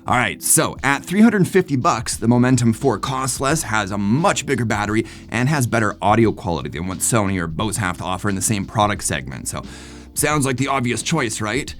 All right, so at $350, the Momentum 4 costs less, has a much bigger battery, and has better audio quality than what Sony or Bose have to offer in the same product segment. So, sounds like the obvious choice, right?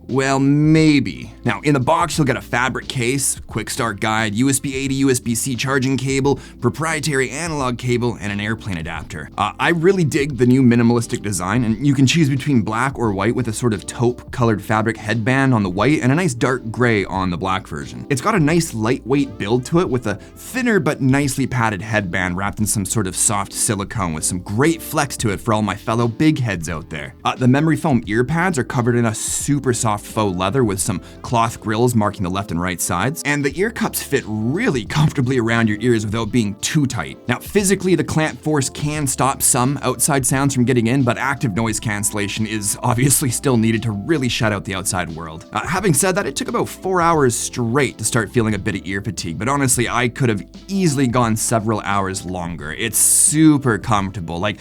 Well, maybe. Now, in the box, you'll get a fabric case, quick start guide, USB-A to USB-C charging cable, proprietary analog cable, and an airplane adapter. I really dig the new minimalistic design, and you can choose between black or white with a sort of taupe-colored fabric headband on the white and a nice dark gray on the black version. It's got a nice lightweight build to it with a thinner but nicely padded headband wrapped in some sort of soft silicone with some great flex to it for all my fellow big heads out there. The memory foam ear pads are covered in a super soft faux leather with some cloth grills marking the left and right sides, and the ear cups fit really comfortably around your ears without being too tight. Now, physically, the clamp force can stop some outside sounds from getting in, but active noise cancellation is obviously still needed to really shut out the outside world. Having said that, it took about 4 hours straight to start feeling a bit of ear fatigue, but honestly, I could have easily gone several hours longer. It's super comfortable. Like,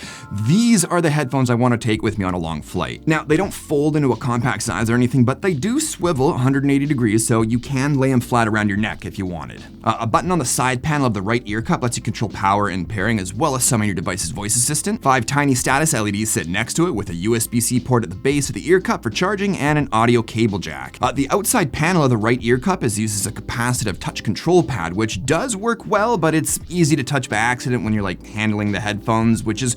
these are the headphones I want to take with me on a long flight. Now, they don't fold into a compact size or anything, but they do swivel 180 degrees, so you can lay them flat around your neck if you wanted. A button on the side panel of the right ear cup lets you control power and pairing, as well as summon your device's voice assistant. 5 tiny status LEDs sit next to it with a USB-C port at the base of the ear cup for charging and an audio cable jack. The outside panel of the right ear cup is used as a capacitive touch control pad, which does work well, but it's easy to touch by accident when you're like handling the headphones, which is,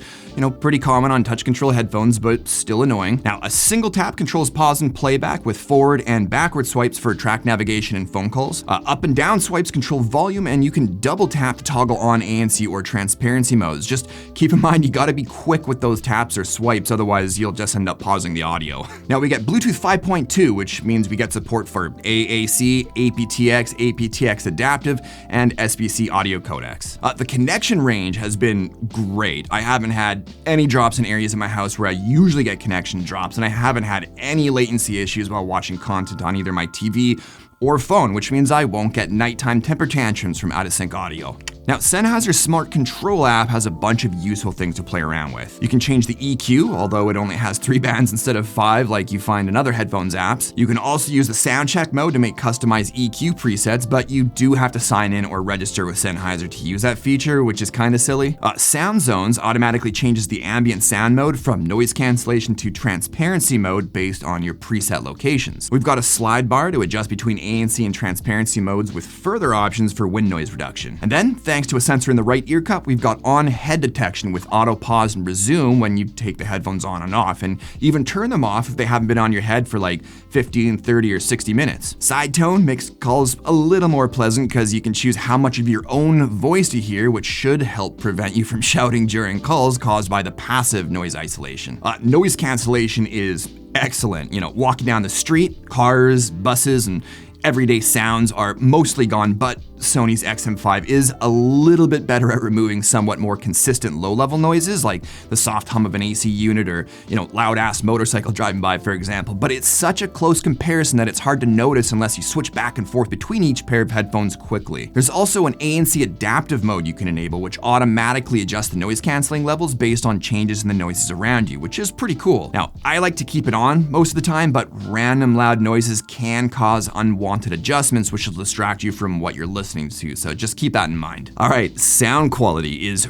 pretty common on touch control headphones, but still annoying. Now, a single tap controls pause and playback with forward and backward swipes for track navigation and phone calls. Up and down swipes control volume, and you can double tap to toggle on ANC or transparency modes. Just keep in mind, you gotta be quick with those taps or swipes, otherwise you'll just end up pausing the audio. Now, we get Bluetooth 5.2, which means we get support for AAC, aptX, aptX adaptive, and SBC audio codecs. The connection range has been great. I haven't had any drops in areas in my house where I usually get connection drops, and I haven't had any latency issues while watching content on either my TV or phone, which means I won't get nighttime temper tantrums from out-of-sync audio. Now, Sennheiser's Smart Control app has a bunch of useful things to play around with. You can change the EQ, although it only has 3 bands instead of 5 like you find in other headphones apps. You can also use the sound check mode to make customized EQ presets, but you do have to sign in or register with Sennheiser to use that feature, which is kind of silly. Sound Zones automatically changes the ambient sound mode from noise cancellation to transparency mode based on your preset locations. We've got a slide bar to adjust between ANC and transparency modes with further options for wind noise reduction. And then, thanks to a sensor in the right ear cup, we've got on-head detection with auto pause and resume when you take the headphones on and off, and even turn them off if they haven't been on your head for like 15, 30, or 60 minutes. Side tone makes calls a little more pleasant because you can choose how much of your own voice to hear, which should help prevent you from shouting during calls caused by the passive noise isolation. Noise cancellation is excellent. Walking down the street, cars, buses, and everyday sounds are mostly gone, but Sony's XM5 is a little bit better at removing somewhat more consistent low-level noises, like the soft hum of an AC unit or, loud-ass motorcycle driving by, for example. But it's such a close comparison that it's hard to notice unless you switch back and forth between each pair of headphones quickly. There's also an ANC adaptive mode you can enable, which automatically adjusts the noise canceling levels based on changes in the noises around you, which is pretty cool. Now, I like to keep it on most of the time, but random loud noises can cause unwanted adjustments, which will distract you from what you're listening to, so just keep that in mind. All right, sound quality is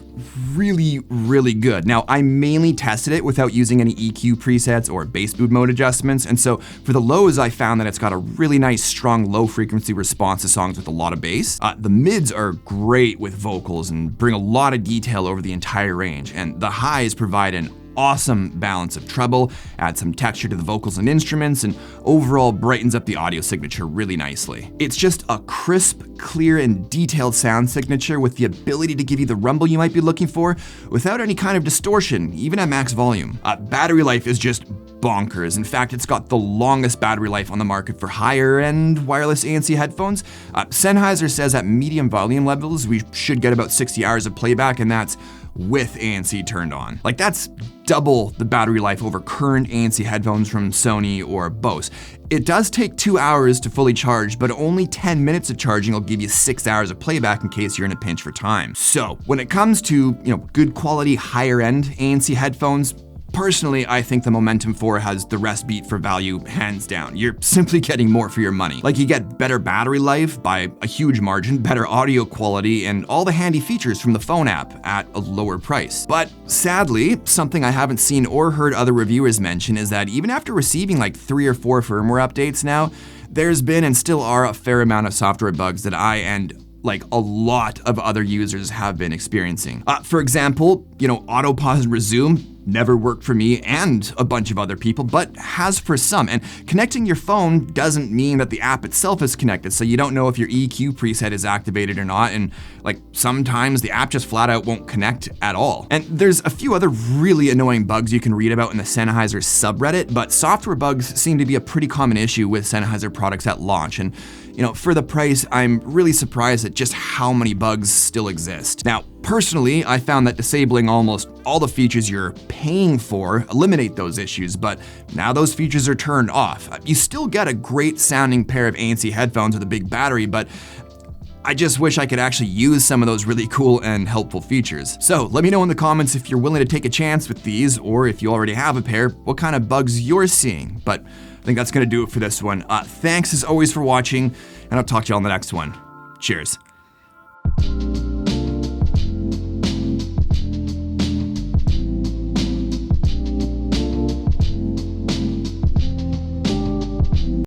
really, really good. Now, I mainly tested it without using any EQ presets or bass boot mode adjustments, and so for the lows, I found that it's got a really nice, strong, low-frequency response to songs with a lot of bass. The mids are great with vocals and bring a lot of detail over the entire range, and the highs provide an awesome balance of treble, add some texture to the vocals and instruments, and overall brightens up the audio signature really nicely. It's just a crisp, clear, and detailed sound signature with the ability to give you the rumble you might be looking for without any kind of distortion, even at max volume. Battery life is just bonkers. In fact, it's got the longest battery life on the market for higher-end wireless ANC headphones. Sennheiser says at medium volume levels, we should get about 60 hours of playback, and that's with ANC turned on. Like, that's double the battery life over current ANC headphones from Sony or Bose. It does take 2 hours to fully charge, but only 10 minutes of charging will give you 6 hours of playback in case you're in a pinch for time. So when it comes to, good quality higher end ANC headphones, Personally, I think the Momentum 4 has the rest beat for value hands down. You're simply getting more for your money. Like, you get better battery life by a huge margin, better audio quality, and all the handy features from the phone app at a lower price. But sadly, something I haven't seen or heard other reviewers mention is that even after receiving like 3 or 4 firmware updates now, there's been and still are a fair amount of software bugs that I and like a lot of other users have been experiencing. For example, auto pause and resume never worked for me and a bunch of other people, but has for some. And connecting your phone doesn't mean that the app itself is connected, so you don't know if your EQ preset is activated or not, and like sometimes the app just flat out won't connect at all. And there's a few other really annoying bugs you can read about in the Sennheiser subreddit, but software bugs seem to be a pretty common issue with Sennheiser products at launch. And for the price, I'm really surprised at just how many bugs still exist. Now, personally, I found that disabling almost all the features you're paying for eliminate those issues, but now those features are turned off. You still get a great sounding pair of ANC headphones with a big battery, but I just wish I could actually use some of those really cool and helpful features. So let me know in the comments if you're willing to take a chance with these, or if you already have a pair, what kind of bugs you're seeing. But I think that's gonna do it for this one. Thanks as always for watching, and I'll talk to you all in the next one. Cheers.